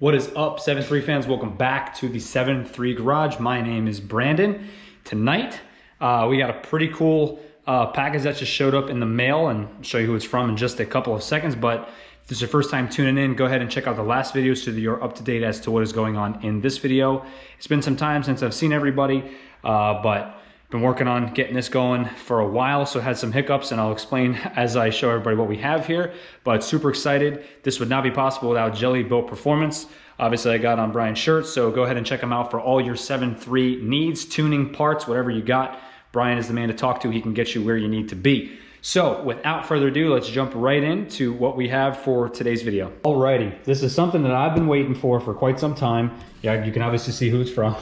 What is up, 7.3 fans? Welcome back to the 7.3 Garage. My name is Brandon. Tonight, we got a pretty cool package that just showed up in the mail, and I'll show you who it's from in just a couple of seconds. But if this is your first time tuning in, go ahead and check out the last video so that you're up to date as to what is going on in this video. It's been some time since I've seen everybody, but been working on getting this going for a while, so had some hiccups, and I'll explain as I show everybody what we have here. But super excited. This would not be possible without Jelibuilt Performance. Obviously, I got on Brian's shirt, so go ahead and check him out for all your 7.3 needs, tuning, parts, whatever you got. Brian is the man to talk to. He can get you where you need to be. So without further ado, let's jump right into what we have for today's video. Alrighty, this is something that I've been waiting for quite some time. Yeah, you can obviously see who it's from.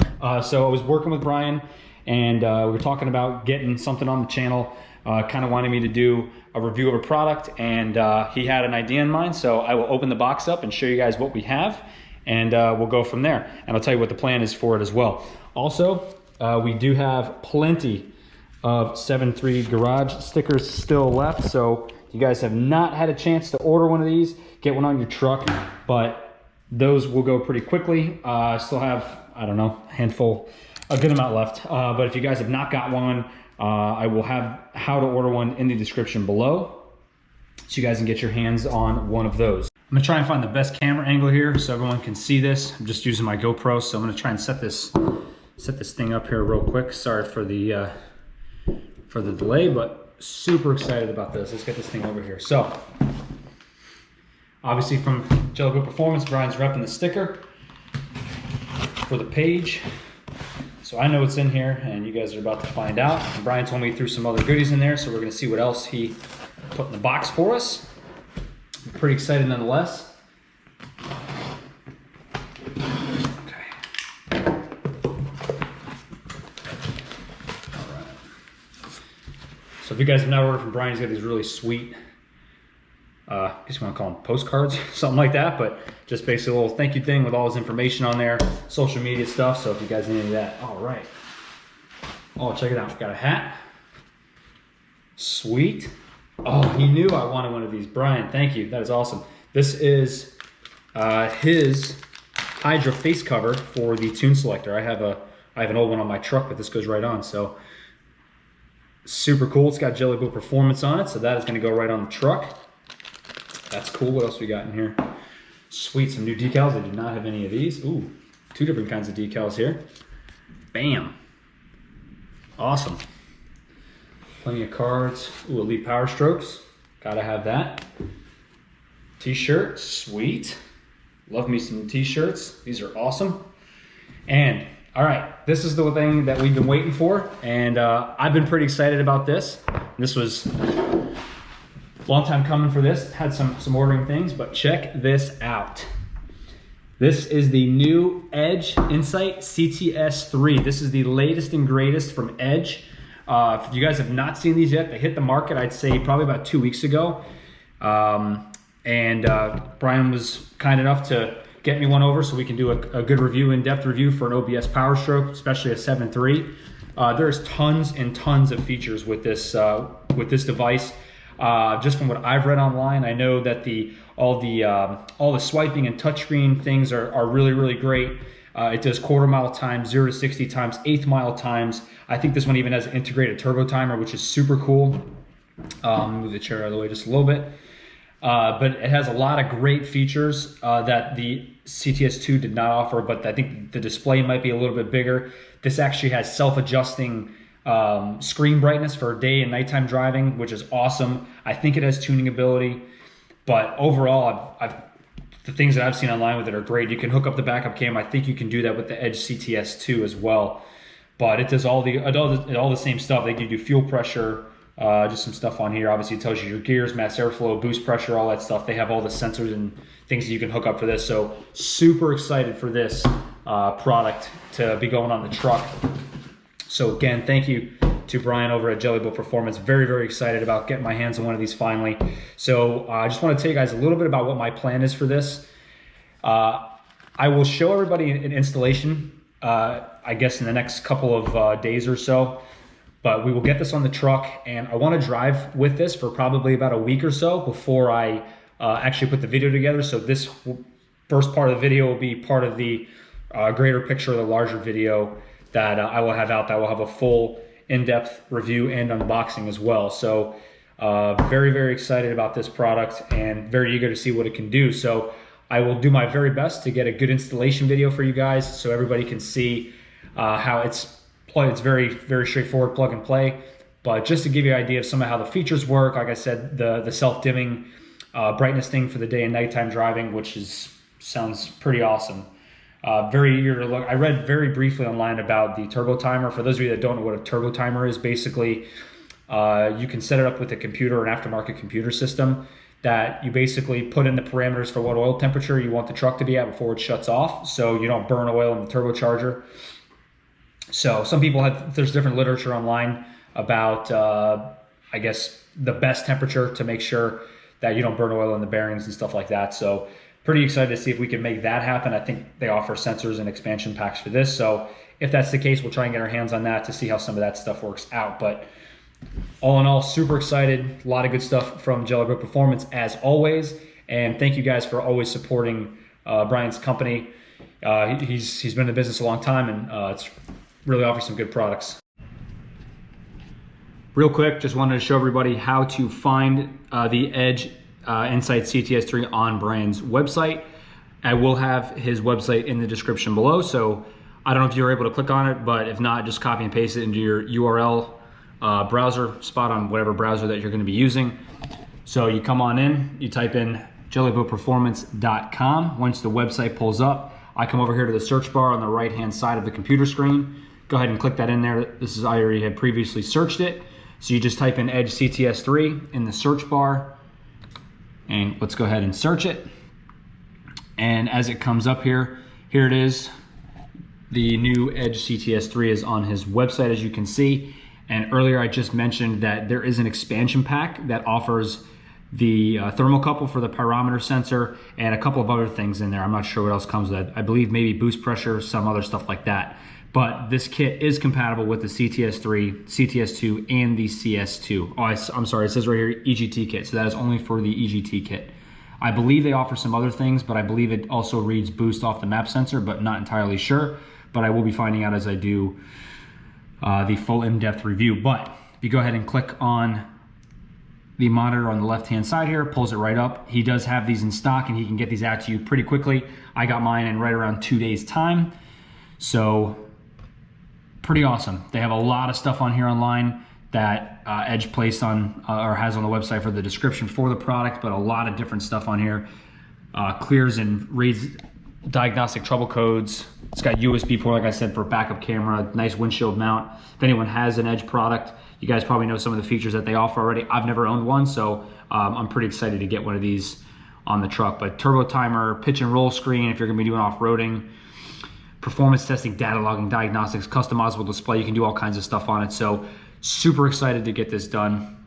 So I was working with Brian, and we were talking about getting something on the channel, kind of wanted me to do a review of a product, and he had an idea in mind. So I will open the box up and show you guys what we have, and we'll go from there. And I'll tell you what the plan is for it as well. Also, we do have plenty of 7.3 Garage stickers still left. So if you guys have not had a chance to order one of these, get one on your truck, but those will go pretty quickly. I still have, I don't know, a good amount left. But if you guys have not got one, I will have how to order one in the description below, so you guys can get your hands on one of those. I'm gonna try and find the best camera angle here so everyone can see this. I'm just using my GoPro, so I'm gonna try and set this thing up here real quick. Sorry for the delay, but super excited about this. Let's get this thing over here. So, obviously from Jelibuilt Performance, Brian's repping the sticker for the page. So I know what's in here, and you guys are about to find out. And Brian told me he threw some other goodies in there, so we're gonna see what else he put in the box for us. I'm pretty excited nonetheless. Okay. All right. So if you guys have not ordered from Brian, he's got these really sweet, I guess you want to call them postcards, something like that, but just basically a little thank you thing with all his information on there, social media stuff. So if you guys need any of that, all right. Oh, check it out. Got a hat. Sweet. Oh, he knew I wanted one of these. Brian, thank you. That is awesome. This is his Hydra face cover for the tune selector. I have an old one on my truck, but this goes right on. So super cool. It's got Jelibuilt Performance on it, so that is going to go right on the truck. That's cool. What else we got in here? Sweet, some new decals. I do not have any of these. Ooh, two different kinds of decals here. Bam. Awesome. Plenty of cards. Ooh, Elite Powerstrokes. Gotta have that. T-shirt. Sweet. Love me some t-shirts. These are awesome. And, all right, this is the thing that we've been waiting for, and I've been pretty excited about this. This was long time coming for this. Had some ordering things, but check this out. This is the new Edge Insight CTS3. This is the latest and greatest from Edge. If you guys have not seen these yet, they hit the market, I'd say, probably about 2 weeks ago. Brian was kind enough to get me one over so we can do a good review, in-depth review for an OBS Powerstroke, especially a 7.3. There's tons and tons of features with this device. Just from what I've read online, I know that all the swiping and touchscreen things are really, really great. It does quarter mile times, 0 to 60 times, eighth mile times. I think this one even has an integrated turbo timer, which is super cool. Move the chair out of the way just a little bit. But it has a lot of great features that the CTS2 did not offer, but I think the display might be a little bit bigger. This actually has self-adjusting screen brightness for day and nighttime driving, which is awesome. I think it has tuning ability, but overall, the things that I've seen online with it are great. You can hook up the backup cam. I think you can do that with the Edge CTS2 as well. But it does all the same stuff. They give you fuel pressure, just some stuff on here. Obviously, it tells you your gears, mass airflow, boost pressure, all that stuff. They have all the sensors and things that you can hook up for this. So super excited for this product to be going on the truck. So again, thank you to Brian over at Jelibuilt Performance. Very, very excited about getting my hands on one of these finally. So I just want to tell you guys a little bit about what my plan is for this. I will show everybody an installation, I guess in the next couple of days or so. But we will get this on the truck, and I want to drive with this for probably about a week or so before I actually put the video together. So this will first part of the video will be part of the greater picture, the larger video that I will have out, that will have a full in-depth review and unboxing as well. So very, very excited about this product and very eager to see what it can do. So I will do my very best to get a good installation video for you guys so everybody can see how it's very, very straightforward, plug and play. But just to give you an idea of some of how the features work, like I said, the self-dimming brightness thing for the day and nighttime driving, which sounds pretty awesome. Very eager to look. I read very briefly online about the turbo timer. For those of you that don't know what a turbo timer is, basically you can set it up with a computer, an aftermarket computer system, that you basically put in the parameters for what oil temperature you want the truck to be at before it shuts off, so you don't burn oil in the turbocharger. So some people there's different literature online about, I guess, the best temperature to make sure that you don't burn oil in the bearings and stuff like that. So pretty excited to see if we can make that happen. I think they offer sensors and expansion packs for this. So if that's the case, we'll try and get our hands on that to see how some of that stuff works out. But all in all, super excited. A lot of good stuff from Jelibuilt Performance as always. And thank you guys for always supporting Brian's company. He's been in the business a long time, and it's really offers some good products. Real quick, just wanted to show everybody how to find the Edge Insight CTS3 on Brian's website. I will have his website in the description below, so I don't know if you were able to click on it, but if not, just copy and paste it into your URL browser spot on whatever browser that you're going to be using. So you come on in, you type in jelibuiltperformance.com. Once the website pulls up, I come over here to the search bar on the right hand side of the computer screen. Go ahead and click that in there. I already had previously searched it. So you just type in Edge CTS3 in the search bar, and let's go ahead and search it. And as it comes up here it is. The new Edge CTS3 is on his website, as you can see. And earlier I just mentioned that there is an expansion pack that offers the thermocouple for the pyrometer sensor and a couple of other things in there. I'm not sure what else comes with it. I believe maybe boost pressure, some other stuff like that. But this kit is compatible with the CTS3, CTS2, and the CS2. Oh, I'm sorry, it says right here EGT kit, so that is only for the EGT kit. I believe they offer some other things, but I believe it also reads boost off the map sensor, but not entirely sure. But I will be finding out as I do the full in-depth review. But if you go ahead and click on the monitor on the left-hand side here, pulls it right up. He does have these in stock, and he can get these out to you pretty quickly. I got mine in right around 2 days' time. So pretty awesome. They have a lot of stuff on here online that Edge placed on or has on the website for the description for the product, but a lot of different stuff on here. Clears and reads diagnostic trouble codes. It's got USB port, like I said, for backup camera, nice windshield mount. If anyone has an Edge product, you guys probably know some of the features that they offer already. I've never owned one, so I'm pretty excited to get one of these on the truck. But turbo timer, pitch and roll screen if you're gonna be doing off-roading, performance testing, data logging, diagnostics, customizable display. You can do all kinds of stuff on it. So super excited to get this done.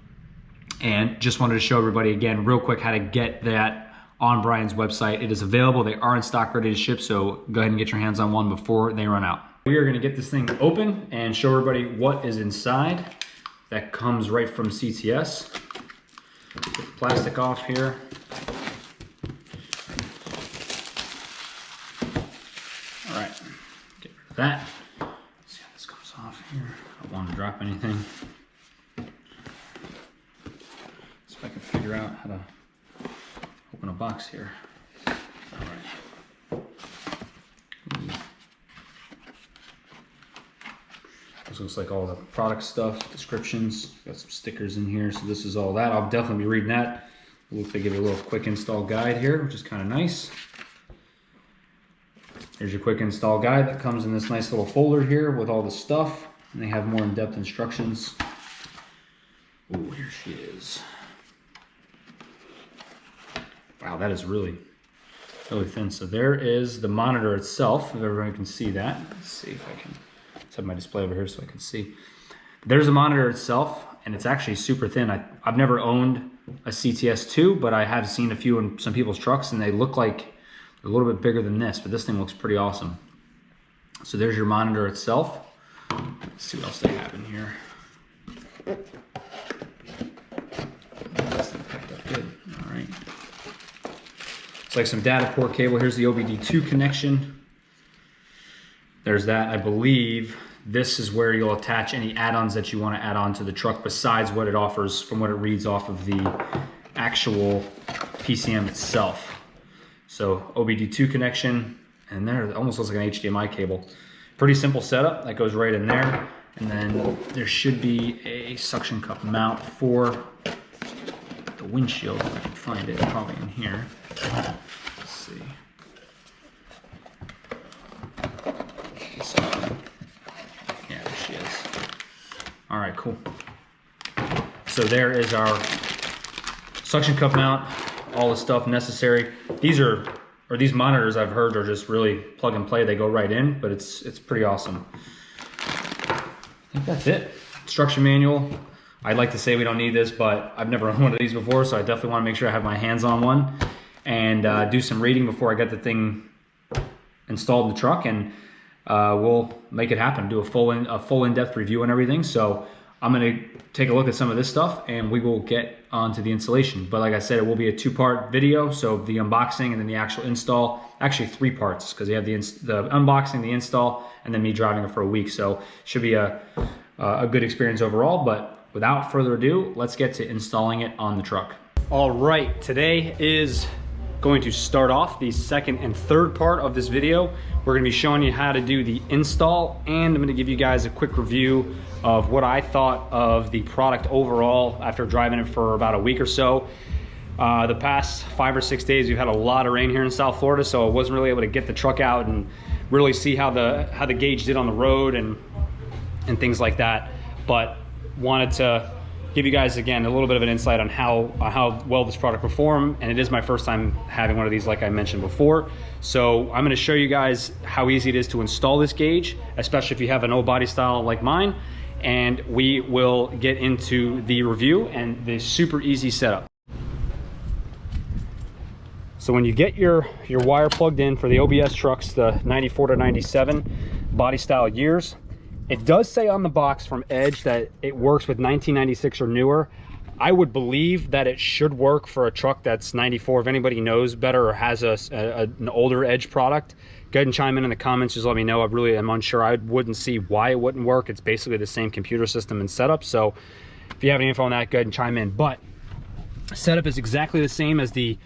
And just wanted to show everybody again real quick how to get that on Brian's website. It is available. They are in stock, ready to ship. So go ahead and get your hands on one before they run out. We are going to get this thing open and show everybody what is inside. That comes right from CTS. Get the plastic off here. All right, get rid of that. Let's see how this comes off here. I don't want to drop anything. See if I can figure out how to open a box here. All right. This looks like all the product stuff, descriptions. Got some stickers in here, so this is all that. I'll definitely be reading that. Look, they give you a little quick install guide here, which is kind of nice. Here's your quick install guide that comes in this nice little folder here with all the stuff. And they have more in-depth instructions. Oh, here she is. Wow, that is really thin. So there is the monitor itself, if everyone can see that. Let's see if I can set my display over here so I can see. There's the monitor itself, and it's actually super thin. I've never owned a CTS2, but I have seen a few in some people's trucks, and they look like a little bit bigger than this, but this thing looks pretty awesome. So there's your monitor itself. Let's see what else they have in here. This thing packed up good. All right. It's like some data port cable. Here's the OBD2 connection. There's that. I believe this is where you'll attach any add-ons that you want to add on to the truck besides what it offers from what it reads off of the actual PCM itself. So OBD2 connection, and there it almost looks like an HDMI cable. Pretty simple setup. That goes right in there. And then there should be a suction cup mount for the windshield, if I can find it, probably in here. Let's see. Yeah, there she is. All right, cool. So there is our suction cup mount, all the stuff necessary. These monitors I've heard are just really plug and play. They go right in, but it's pretty awesome. I think that's it. Instruction manual. I'd like to say we don't need this, but I've never run one of these before, so I definitely want to make sure I have my hands on one and do some reading before I get the thing installed in the truck, and we'll make it happen, do a full in-depth review and everything. So I'm going to take a look at some of this stuff and we will get onto the installation. But like I said, it will be a 2-part video. So the unboxing and then the actual install, actually 3 parts, because you have the unboxing, the install, and then me driving it for a week. So should be a good experience overall. But without further ado, let's get to installing it on the truck. All right, today is going to start off the second and third part of this video. We're gonna be showing you how to do the install, and I'm gonna give you guys a quick review of what I thought of the product overall after driving it for about a week or so. The past 5 or 6 days, we've had a lot of rain here in South Florida, so I wasn't really able to get the truck out and really see how the gauge did on the road and things like that. But wanted to give you guys again a little bit of an insight on how well this product performed, and it is my first time having one of these, like I mentioned before. So I'm going to show you guys how easy it is to install this gauge, especially if you have an old body style like mine, and we will get into the review and the super easy setup. So when you get your wire plugged in for the OBS trucks, the 94 to 97 body style years, it does say on the box from Edge that it works with 1996 or newer. I would believe that it should work for a truck that's 94. If anybody knows better or has an older Edge product, go ahead and chime in the comments. Just let me know. I really am unsure. I wouldn't see why it wouldn't work. It's basically the same computer system and setup. So if you have any info on that, go ahead and chime in. But setup is exactly the same as the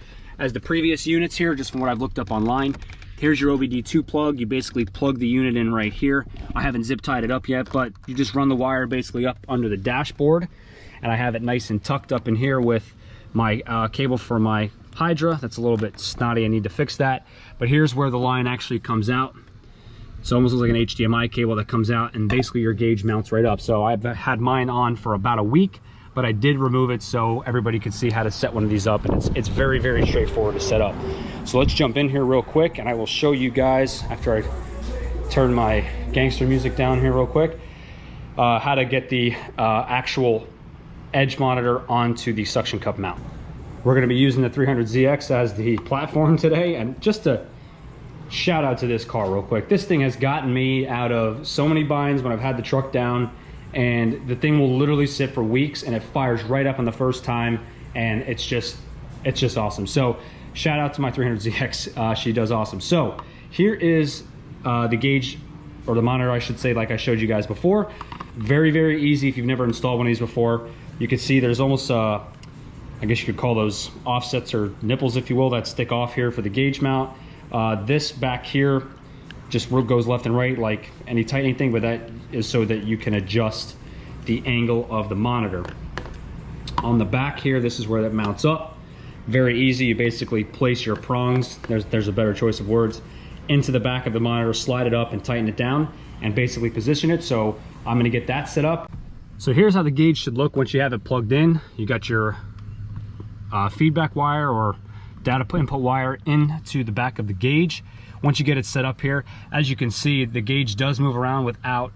previous units here, just from what I've looked up online. Here's your OBD2 plug. You basically plug the unit in right here. I haven't zip tied it up yet, but you just run the wire basically up under the dashboard, and I have it nice and tucked up in here with my cable for my Hydra. That's a little bit snotty. I need to fix that. But here's where the line actually comes out. So it almost looks like an HDMI cable that comes out, and basically your gauge mounts right up. So I've had mine on for about a week, but I did remove it so everybody could see how to set one of these up, and it's very, very straightforward to set up. So let's jump in here real quick, and I will show you guys, after I turn my gangster music down here real quick, how to get the actual Edge monitor onto the suction cup mount. We're going to be using the 300ZX as the platform today, and just to shout out to this car real quick. This thing has gotten me out of so many binds when I've had the truck down, and the thing will literally sit for weeks and it fires right up on the first time, and it's just awesome. So shout out to my 300ZX. She does awesome. So here is the gauge, or the monitor I should say, like I showed you guys before. Very, very easy if you've never installed one of these before. You can see there's almost I guess you could call those offsets or nipples, if you will, that stick off here for the gauge mount. This back here just goes left and right like any tightening thing, but that is so that you can adjust the angle of the monitor. On the back here, this is where that mounts up. Very easy. You basically place your prongs, there's a better choice of words, into the back of the monitor, slide it up and tighten it down, and basically position it. So I'm going to get that set up. So here's how the gauge should look once you have it plugged in. You got your feedback wire or data input wire into the back of the gauge. Once you get it set up here, as you can see, the gauge does move around without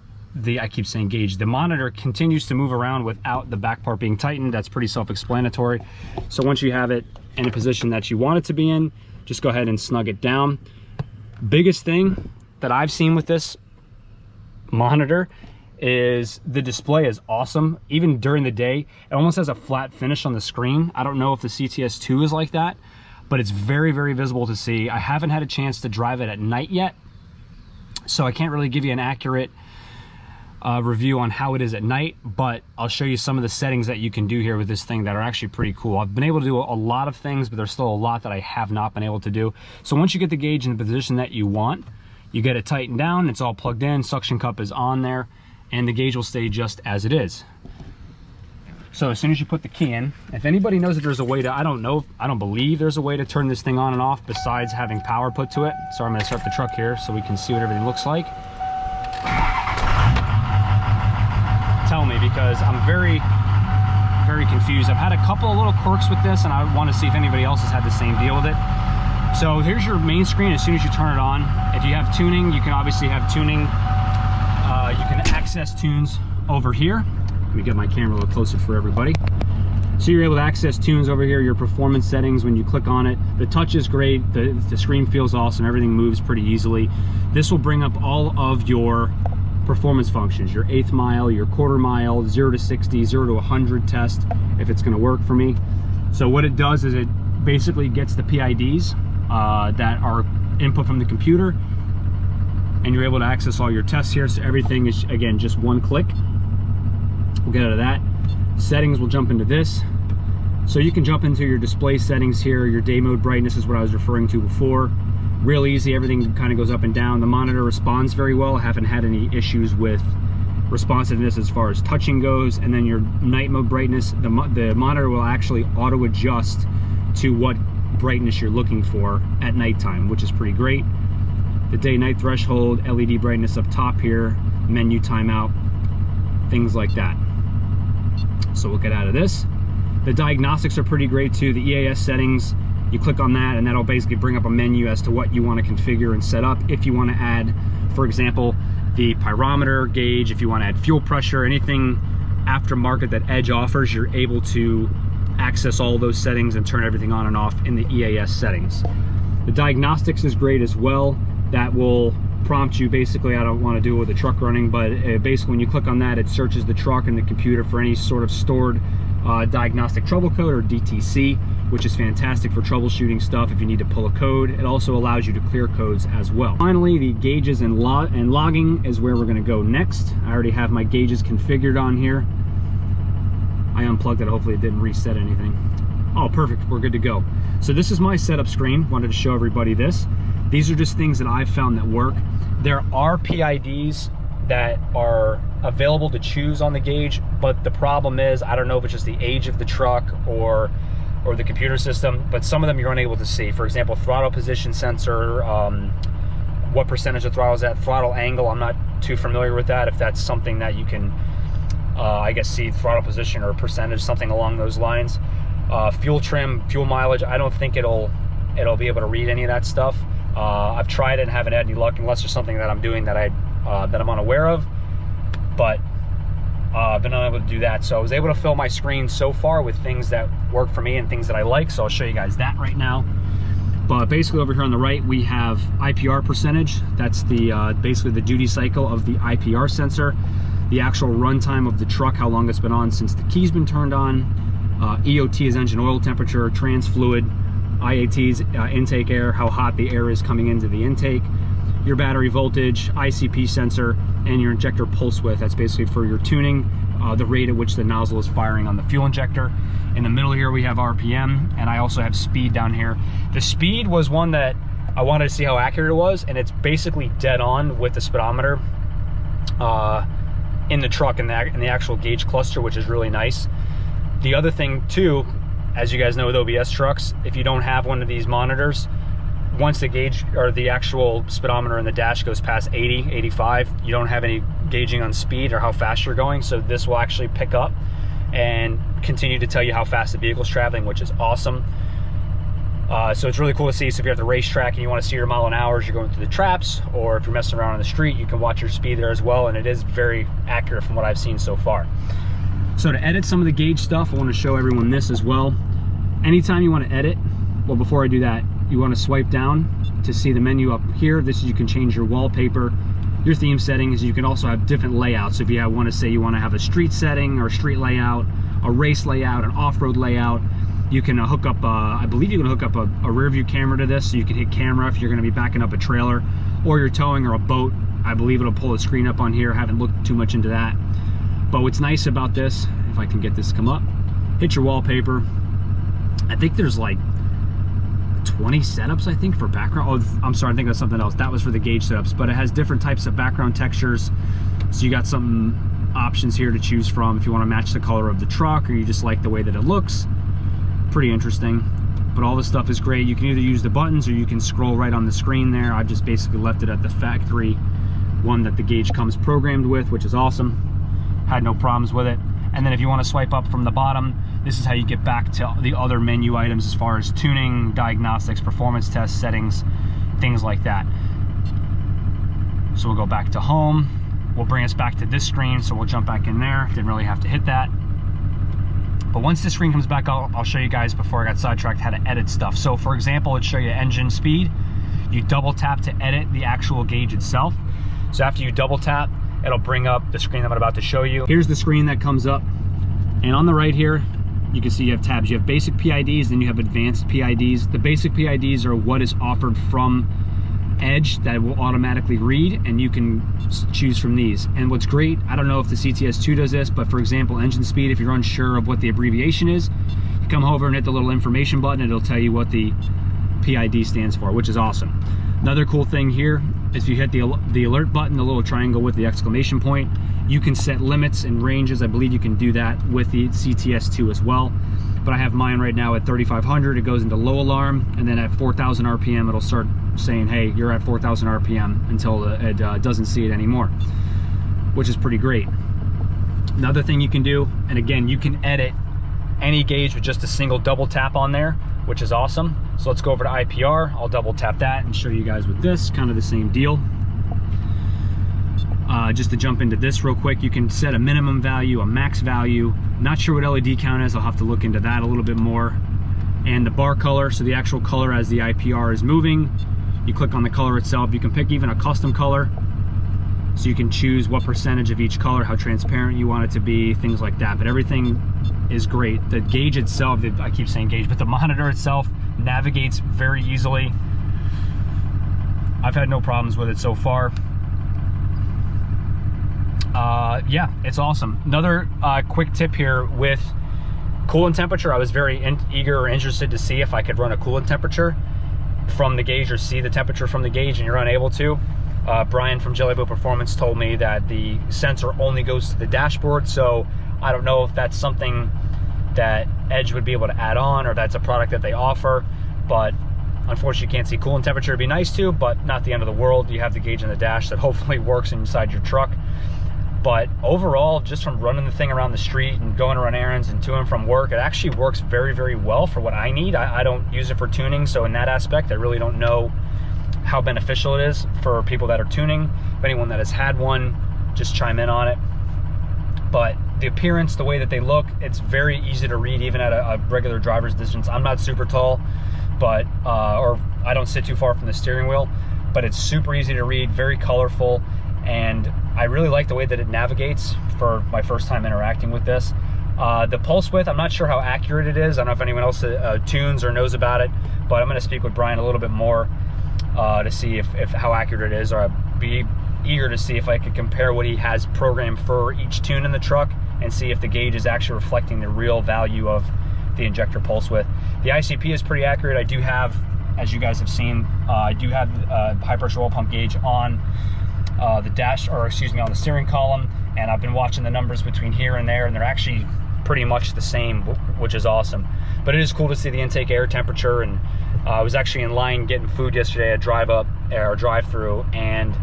I keep saying gauge, the monitor continues to move around without the back part being tightened. That's pretty self-explanatory. So once you have it in a position that you want it to be in, just go ahead and snug it down. Biggest thing that I've seen with this monitor is the display is awesome. Even during the day, it almost has a flat finish on the screen. I don't know if the CTS2 is like that, but it's very, very visible to see. I haven't had a chance to drive it at night yet, so I can't really give you an accurate review on how it is at night, but I'll show you some of the settings that you can do here with this thing that are actually pretty cool. I've been able to do a lot of things, but there's still a lot that I have not been able to do. So once you get the gauge in the position that you want, you get it tightened down, it's all plugged in, suction cup is on there, and the gauge will stay just as it is. So as soon as you put the key in, if anybody knows that there's a way to, I don't believe there's a way to turn this thing on and off besides having power put to it. So I'm gonna start the truck here so we can see what everything looks like. Tell me, because I'm very, very confused. I've had a couple of little quirks with this, and I want to see if anybody else has had the same deal with it. So here's your main screen as soon as you turn it on. If you have tuning, you can obviously have tuning. You can access tunes over here. Let me get my camera a little closer for everybody. So you're able to access tunes over here, your performance settings when you click on it. The touch is great, the screen feels awesome, everything moves pretty easily. This will bring up all of your performance functions, your 1/8 mile, your 1/4 mile, 0 to 60, 0 to 100 test, if it's gonna work for me. So what it does is it basically gets the PIDs that are input from the computer, and you're able to access all your tests here. So everything is, again, just one click. We'll get out of that. Settings, will jump into this. So you can jump into your display settings here. Your day mode brightness is what I was referring to before. Real easy, everything kind of goes up and down. The monitor responds very well. I haven't had any issues with responsiveness as far as touching goes. And then your night mode brightness, the monitor will actually auto adjust to what brightness you're looking for at nighttime, which is pretty great. The day-night threshold, LED brightness up top here, menu timeout, things like that. So we'll get out of this. The diagnostics are pretty great too. The EAS settings, you click on that and that'll basically bring up a menu as to what you want to configure and set up. If you want to add, for example, the pyrometer gauge, if you want to add fuel pressure, anything aftermarket that Edge offers, you're able to access all those settings and turn everything on and off in the EAS settings. The diagnostics is great as well. That will prompt you, basically, I don't want to do it with the truck running, but basically when you click on that, it searches the truck and the computer for any sort of stored diagnostic trouble code, or DTC, which is fantastic for troubleshooting stuff if you need to pull a code. It also allows you to clear codes as well. Finally, the gauges and logging is where we're going to go next. I already have my gauges configured on here. I unplugged it, hopefully it didn't reset anything. Oh, perfect, we're good to go. So this is my setup screen. Wanted to show everybody this. These are just things that I've found that work. There are PIDs that are available to choose on the gauge, but the problem is, I don't know if it's just the age of the truck or the computer system, but some of them you're unable to see. For example, throttle position sensor, what percentage of throttle is at, throttle angle, I'm not too familiar with that, if that's something that you can, I guess, see throttle position or percentage, something along those lines. Fuel trim, fuel mileage, I don't think it'll be able to read any of that stuff. I've tried it and haven't had any luck, unless there's something that I'm doing that I'm unaware of, but I've been unable to do that. So I was able to fill my screen so far with things that work for me and things that I like, so I'll show you guys that right now. But basically over here on the right, we have IPR percentage. That's the basically the duty cycle of the IPR sensor, the actual runtime of the truck, how long it's been on since the key's been turned on. EOT is engine oil temperature, trans fluid. IAT is intake air, how hot the air is coming into the intake. Your battery voltage, ICP sensor, and your injector pulse width. That's basically for your tuning, the rate at which the nozzle is firing on the fuel injector. In the middle here we have RPM, and I also have speed down here. The speed was one that I wanted to see how accurate it was, and it's basically dead on with the speedometer in the truck, in the actual gauge cluster, which is really nice. The other thing too, as you guys know with OBS trucks, if you don't have one of these monitors, once the gauge or the actual speedometer in the dash goes past 80, 85, you don't have any gauging on speed or how fast you're going. So this will actually pick up and continue to tell you how fast the vehicle's traveling, which is awesome. So it's really cool to see. So if you're at the racetrack and you want to see your mile an hour as you're going through the traps, or if you're messing around on the street, you can watch your speed there as well. And it is very accurate from what I've seen so far. So to edit some of the gauge stuff, I want to show everyone this as well. Anytime you want to edit, well, before I do that, you want to swipe down to see the menu up here. This is, you can change your wallpaper, your theme settings. You can also have different layouts. If you want to say you want to have a street setting or a street layout, a race layout, an off-road layout, You can hook up, I believe you can hook up a rear view camera to this, so you can hit camera if you're gonna be backing up a trailer or you're towing or a boat. I believe it'll pull a screen up on here. I haven't looked too much into that. But what's nice about this, if I can get this to come up, hit your wallpaper. I think there's like 20 setups, I think, for background. Oh, I'm sorry, I think that's something else. That was for the gauge setups, but it has different types of background textures. So you got some options here to choose from if you want to match the color of the truck or you just like the way that it looks. Pretty interesting. But all this stuff is great. You can either use the buttons or you can scroll right on the screen there. I've just basically left it at the factory one that the gauge comes programmed with, which is awesome. Had no problems with it. And then if you want to swipe up from the bottom, this is how you get back to the other menu items as far as tuning, diagnostics, performance tests, settings, things like that. So we'll go back to home. We'll bring us back to this screen, so we'll jump back in there. Didn't really have to hit that. But once this screen comes back, I'll show you guys, before I got sidetracked, how to edit stuff. So for example, it'll show you engine speed. You double tap to edit the actual gauge itself. So after you double tap, it'll bring up the screen I'm about to show you. Here's the screen that comes up. And on the right here, you can see you have tabs. You have basic PIDs, then you have advanced PIDs. The basic PIDs are what is offered from Edge that will automatically read, and you can choose from these. And what's great, I don't know if the CTS2 does this, but for example, engine speed, if you're unsure of what the abbreviation is, you come over and hit the little information button, and it'll tell you what the PID stands for, which is awesome. Another cool thing here is if you hit the alert button, the little triangle with the exclamation point, you can set limits and ranges. I believe you can do that with the CTS2 as well. But I have mine right now at 3,500. It goes into low alarm, and then at 4,000 RPM, it'll start saying, hey, you're at 4,000 RPM until it doesn't see it anymore, which is pretty great. Another thing you can do, and again, you can edit any gauge with just a single double tap on there, which is awesome. So let's go over to IPR. I'll double tap that and show you guys with this, kind of the same deal. Just to jump into this real quick, you can set a minimum value, a max value. Not sure what LED count is. I'll have to look into that a little bit more. And the bar color, so the actual color as the IPR is moving. You click on the color itself. You can pick even a custom color. So you can choose what percentage of each color, how transparent you want it to be, things like that. But everything is great. The gauge itself, I keep saying gauge, but the monitor itself navigates very easily. I've had no problems with it so far. Yeah, it's awesome. Another quick tip here with coolant temperature. I was very eager or interested to see if I could run a coolant temperature from the gauge or see the temperature from the gauge, and you're unable to. Brian from Jelibuilt Performance told me that the sensor only goes to the dashboard, so I don't know if that's something that Edge would be able to add on, or that's a product that they offer, but unfortunately you can't see coolant temperature. It'd be nice to, but not the end of the world. You have the gauge in the dash that hopefully works inside your truck. But overall, just from running the thing around the street and going to run errands and to and from work, it actually works very, very well for what I need. I don't use it for tuning, so in that aspect, I really don't know how beneficial it is for people that are tuning. If anyone that has had one, just chime in on it. But the appearance, the way that they look, it's very easy to read even at a regular driver's distance. I'm not super tall, but or I don't sit too far from the steering wheel, but it's super easy to read, very colorful, and I really like the way that it navigates for my first time interacting with this. The pulse width, I'm not sure how accurate it is. I don't know if anyone else tunes or knows about it, but I'm going to speak with Brian a little bit more to see if how accurate it is, or I'd be eager to see if I could compare what he has programmed for each tune in the truck and see if the gauge is actually reflecting the real value of the injector pulse width. The ICP is pretty accurate. I do have, as you guys have seen, I do have a high pressure oil pump gauge on the dash, or excuse me, on the steering column, and I've been watching the numbers between here and there, and they're actually pretty much the same, which is awesome. But it is cool to see the intake air temperature, and I was actually in line getting food yesterday at drive-through, and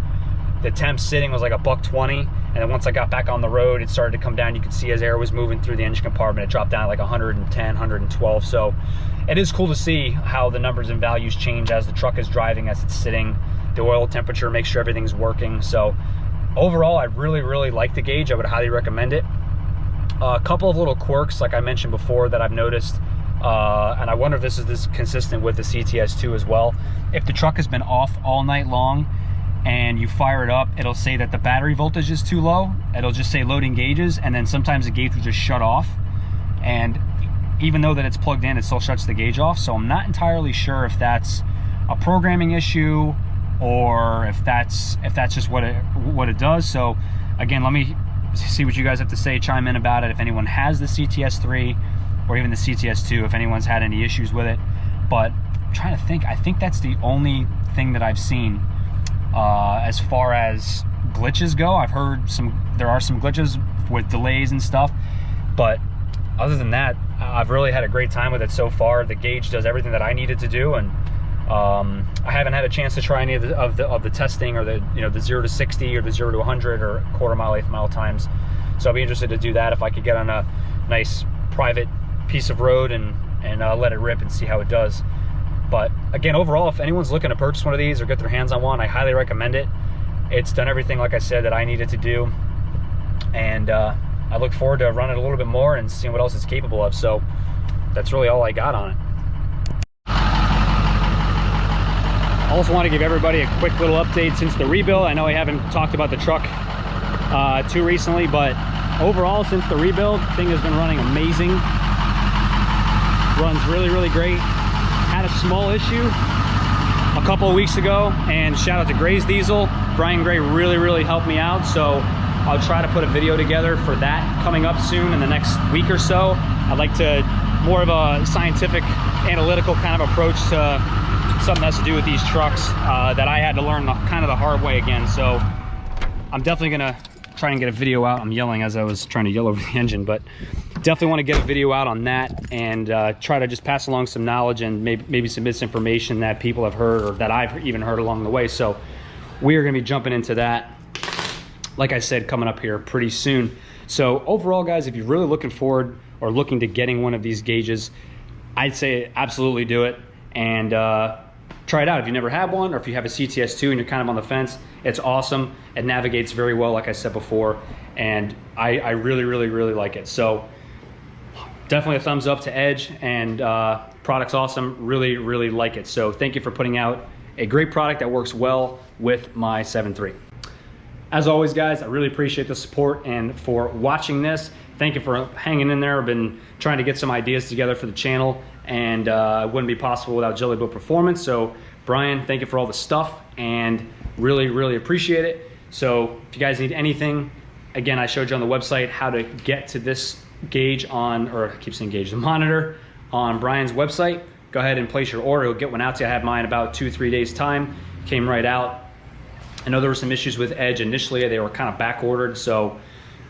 the temp sitting was like $1.20, and then once I got back on the road, it started to come down. You could see as air was moving through the engine compartment, it dropped down like 110, 112. So it is cool to see how the numbers and values change as the truck is driving, as it's sitting. The oil temperature makes sure everything's working. So overall, I really, really like the gauge. I would highly recommend it. A couple of little quirks, like I mentioned before, that I've noticed, and I wonder if this is consistent with the CTS2 as well. If the truck has been off all night long and you fire it up, it'll say that the battery voltage is too low. It'll just say loading gauges, and then sometimes the gauge will just shut off. And even though that it's plugged in, it still shuts the gauge off. So I'm not entirely sure if that's a programming issue or if that's just what it does. So again, let me see what you guys have to say, chime in about it. If anyone has the CTS3 or even the CTS2, if anyone's had any issues with it. But I'm trying to think, I think that's the only thing that I've seen as far as glitches go. I've heard there are some glitches with delays and stuff, but other than that, I've really had a great time with it so far. The gauge does everything that I needed to do, and I haven't had a chance to try any of the testing, or the the 0 to 60 or the 0 to 100 or quarter mile, eighth mile times. So I'll be interested to do that if I could get on a nice private piece of road and let it rip and see how it does. But again, overall, if anyone's looking to purchase one of these or get their hands on one, I highly recommend it. It's done everything, like I said, that I needed to do, and I look forward to running it a little bit more and seeing what else it's capable of. So that's really all I got on it. I also want to give everybody a quick little update since the rebuild. I know I haven't talked about the truck too recently, but overall, since the rebuild, thing has been running amazing. Runs really, really great. Had a small issue a couple of weeks ago, and shout out to Gray's Diesel. Brian Gray really helped me out, so I'll try to put a video together for that coming up soon in the next week or so. I'd like to more of a scientific, analytical kind of approach to something that has to do with these trucks that I had to learn kind of the hard way again. So I'm definitely gonna try and get a video out. I'm yelling as I was trying to yell over the engine, but definitely want to get a video out on that and try to just pass along some knowledge and maybe some misinformation that people have heard or that I've even heard along the way. So we are going to be jumping into that, like I said, coming up here pretty soon. So overall, guys, if you're really looking forward or looking to getting one of these gauges, I'd say absolutely do it and try it out. If you never had one, or if you have a CTS2 and you're kind of on the fence, it's awesome. It navigates very well, like I said before, and I really like it. So definitely a thumbs up to Edge, and product's awesome. Really like it. So thank you for putting out a great product that works well with my 7.3. As always, guys, I really appreciate the support and for watching this. Thank you for hanging in there. I've been trying to get some ideas together for the channel, and it wouldn't be possible without Jelibuilt Performance. So Brian, thank you for all the stuff, and really appreciate it. So if you guys need anything, again, I showed you on the website how to get to this gauge on, or I keep saying gauge, the monitor on Brian's website. Go ahead and place your order. He'll get one out to you. I had mine about 2-3 days time. Came right out. I know there were some issues with Edge initially. They were kind of back ordered, so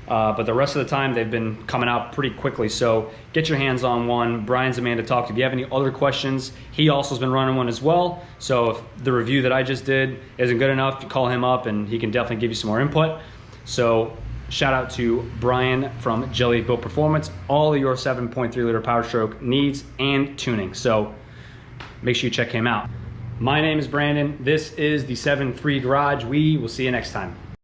but the rest of the time they've been coming out pretty quickly. So get your hands on one. Brian's the man to talk to. If you have any other questions, he also has been running one as well. So if the review that I just did isn't good enough, you call him up and he can definitely give you some more input. So shout out to Brian from Jelibuilt Performance, all of your 7.3 liter Powerstroke needs and tuning. So make sure you check him out. My name is Brandon. This is the 7.3 Garage. We will see you next time.